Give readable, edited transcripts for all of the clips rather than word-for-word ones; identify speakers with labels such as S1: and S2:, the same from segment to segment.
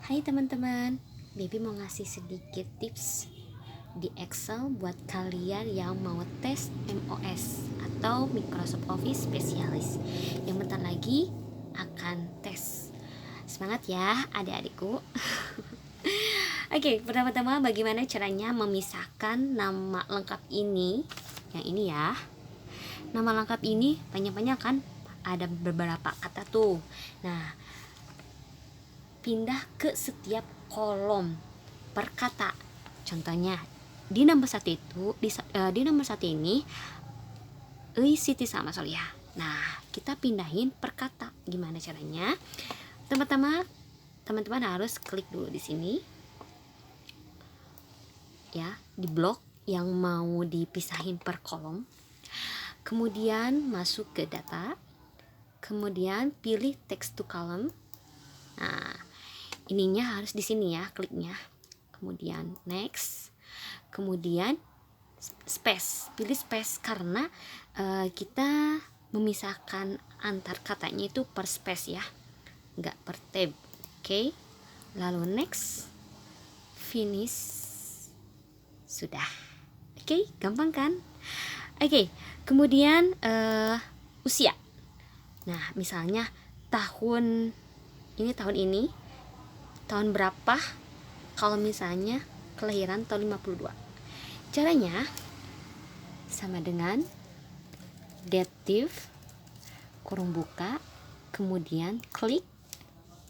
S1: Hai teman-teman, Bibi mau ngasih sedikit tips di Excel buat kalian yang mau tes MOS atau Microsoft Office Specialist yang bentar lagi akan tes. Semangat ya adik-adikku. Oke, pertama-tama bagaimana caranya memisahkan nama lengkap ini, yang ini ya. Nama lengkap ini banyak-banyak kan, ada beberapa kata tuh. Nah, pindah ke setiap kolom per kata. Contohnya di nomor satu itu di nomor satu ini Siti sama Solia. Nah, kita pindahin per kata. Gimana caranya? Teman-teman harus klik dulu di sini ya, di blok yang mau dipisahin per kolom. Kemudian masuk ke data. Kemudian pilih text to column. Nah, ininya harus di sini ya, kliknya. Kemudian next. Kemudian space, pilih space karena kita memisahkan antar katanya itu per space ya, nggak per tab. Oke. Lalu next, finish. Sudah. Oke, gampang kan? Oke, kemudian usia. Nah, misalnya tahun ini tahun berapa, kalau misalnya kelahiran tahun 52. Caranya sama dengan dative kurung buka, kemudian klik,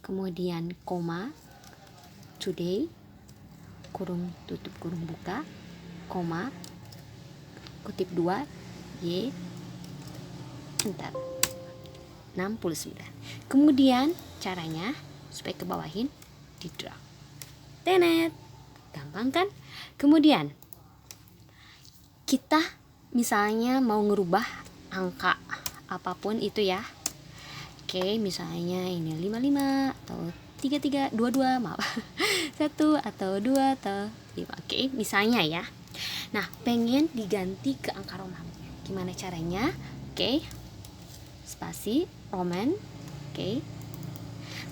S1: kemudian koma, today kurung tutup kurung buka, koma, kutip 2, y, enter. 69. Kemudian caranya supaya ke bawahin di drag. Tenet. Gampang kan? Kemudian kita misalnya mau ngerubah angka apapun itu ya. Oke, misalnya ini 55 atau 33, 22, maaf. 1 atau 2 atau 5. Oke, misalnya ya. Nah, pengen diganti ke angka Roman. Gimana caranya? Oke. Spasi Roman. Oke.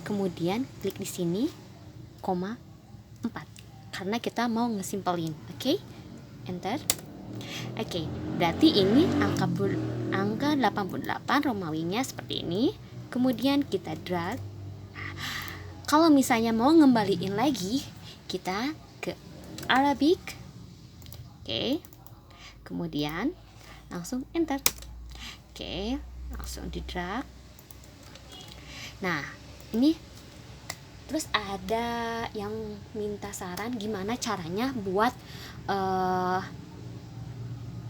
S1: Kemudian klik di sini koma 4 karena kita mau ngesimpelin. Oke. Enter. Oke, berarti ini angka 88 Romawinya seperti ini. Kemudian kita drag. Kalau misalnya mau ngembaliin lagi, kita ke Arabic. Oke. Kemudian langsung enter. Oke, langsung di drag. Nah, ini terus ada yang minta saran gimana caranya buat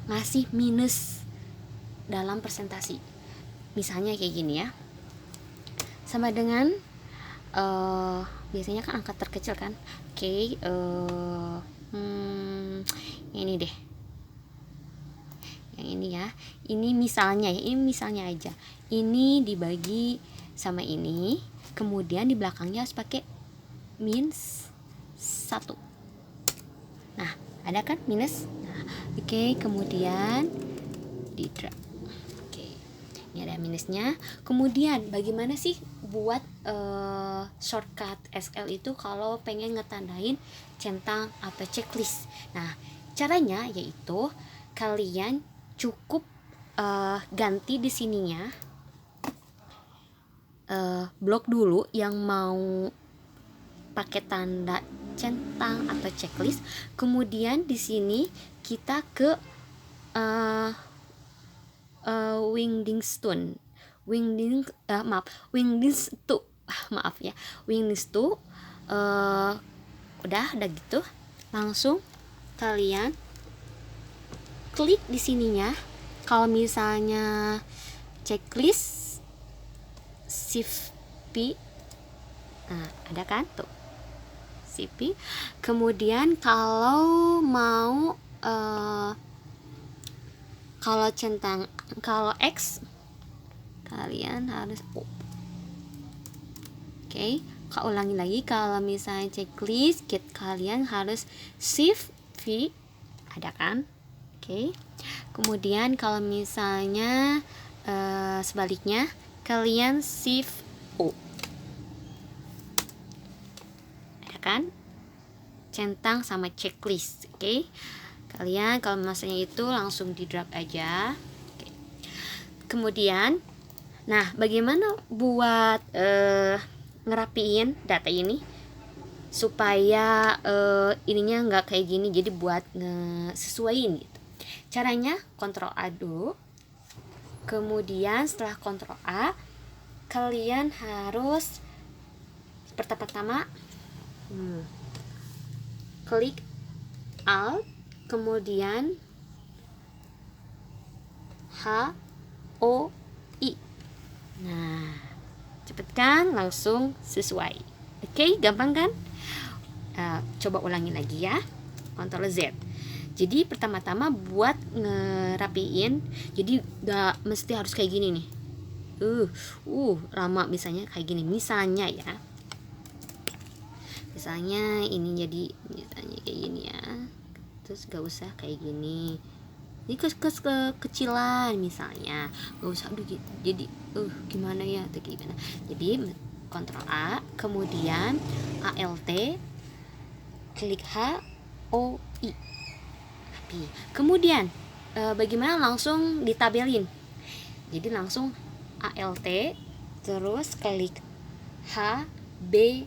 S1: ngasih minus dalam presentasi. Misalnya kayak gini ya, sama dengan biasanya kan angka terkecil kan. Oke, ini deh, yang ini ya. Ini misalnya ya, ini misalnya aja. Ini dibagi sama ini, kemudian di belakangnya harus pakai minus 1. Nah, ada kan minus. Nah, oke, kemudian di drag. Oke, ini ada minusnya. Kemudian bagaimana sih buat shortcut Excel itu kalau pengen ngetandain centang atau checklist? Nah, caranya yaitu kalian cukup ganti di sininya blok dulu yang mau pakai tanda centang atau checklist. Kemudian di sini kita ke Wingdings to udah gitu, langsung kalian klik di sininya. Kalau misalnya checklist shift P, nah ada kan tuh CP. Kemudian kalau mau kalau centang, kalau X kalian harus O. Oke, kau ulangi lagi. Kalau misalnya checklist kalian harus shift V, ada kan? Oke. Kemudian kalau misalnya sebaliknya kalian shift O. menggunakan centang sama checklist. Oke. Kalian kalau masanya itu langsung di drag aja. Oke. Kemudian, nah bagaimana buat ngerapiin data ini supaya ininya nggak kayak gini, jadi buat sesuaiin gitu. Caranya Ctrl A dulu. Kemudian setelah Ctrl A, kalian harus pertama-tama klik Alt, kemudian H O I. Nah, cepet kan? Langsung sesuai. Oke, gampang kan? Coba ulangi lagi ya. Ctrl Z. Jadi pertama-tama buat ngerapiin, jadi gak mesti harus kayak gini nih. Lama misalnya kayak gini. Misalnya ya. Misalnya ini jadi misalnya kayak gini ya. Terus gak usah kayak gini. Ini kecilan misalnya. Gak usah jadi gimana ya? Gimana? Jadi Ctrl A, kemudian Alt, klik H O I. Kemudian bagaimana langsung ditabelin? Jadi langsung Alt terus klik H B